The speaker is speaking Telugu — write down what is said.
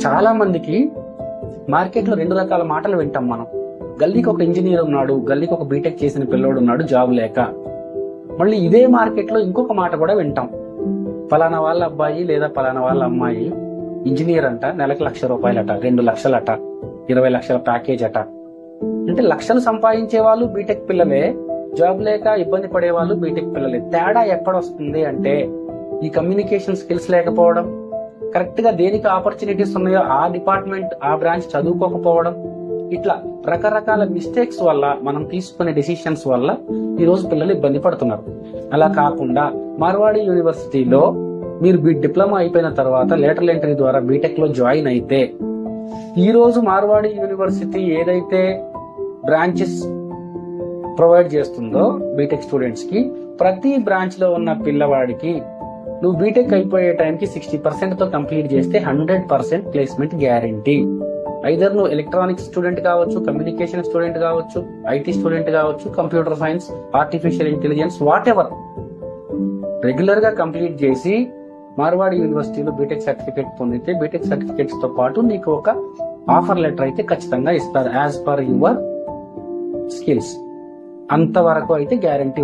చాలా మందికి మార్కెట్ లో 2 రకాల మాటలు వింటాం మనం. గల్లీకి ఒక ఇంజనీర్ ఉన్నాడు, గల్లీకి ఒక బీటెక్ చేసిన పిల్లోడు ఉన్నాడు జాబ్ లేక. మళ్ళీ ఇదే మార్కెట్ లో ఇంకొక మాట కూడా వింటాం. ఫలానా వాళ్ళ అబ్బాయి లేదా ఫలానా వాళ్ళ అమ్మాయి ఇంజనీర్ అంట, నెలకు ₹1,00,000 అట, 2 లక్షలట, 20 లక్షల ప్యాకేజ్ అట. అంటే లక్షలు సంపాదించే వాళ్ళు బీటెక్ పిల్లలే, జాబ్ లేక ఇబ్బంది పడే వాళ్ళు బీటెక్ పిల్లలే. తేడా ఎక్కడొస్తుంది అంటే ఈ కమ్యూనికేషన్ స్కిల్స్ లేకపోవడం, కరెక్ట్ గా దేనికి ఆపర్చునిటీస్ ఉన్నాయో ఆ డిపార్ట్మెంట్ ఆ బ్రాంచ్ చదువుకోకపోవడం, ఇట్లా రకరకాల మిస్టేక్స్ వల్ల మనం తీసుకునే డెసిషన్స్ వల్ల ఈ రోజు పిల్లలు ఇబ్బంది పడుతున్నారు. అలా కాకుండా మార్వాడి యూనివర్సిటీలో మీరు డిప్లొమా అయిపోయిన తర్వాత లేటరల్ ఎంట్రీ ద్వారా బీటెక్ లో జాయిన్ అయితే, ఈ రోజు మార్వాడి యూనివర్సిటీ ఏదైతే బ్రాంచెస్ ప్రొవైడ్ చేస్తుందో బీటెక్ స్టూడెంట్స్ కి, ప్రతి బ్రాంచ్ లో ఉన్న పిల్లవాడికి నువ్వు బీటెక్ అయిపోయే టైంకి 60% తో కంప్లీట్ చేస్తే 100% ప్లేస్మెంట్ గ్యారంటీ. ఐదర్ నువ్వు ఎలక్ట్రానిక్స్ స్టూడెంట్ కావచ్చు, కమ్యూనికేషన్ స్టూడెంట్ కావచ్చు, ఐటీ స్టూడెంట్ కావచ్చు, computer science, artificial intelligence, what ever, regular గా కంప్లీట్ చేసి మార్వాడి యూనివర్సిటీలో బీటెక్ సర్టిఫికేట్ పొందితే బీటెక్ సర్టిఫికేట్స్ తో పాటు నీకు ఒక ఆఫర్ లెటర్ అయితే ఖచ్చితంగా ఇస్తారు యాజ్ పర్ యువర్ స్కిల్స్. అంతవరకు అయితే గ్యారంటీ.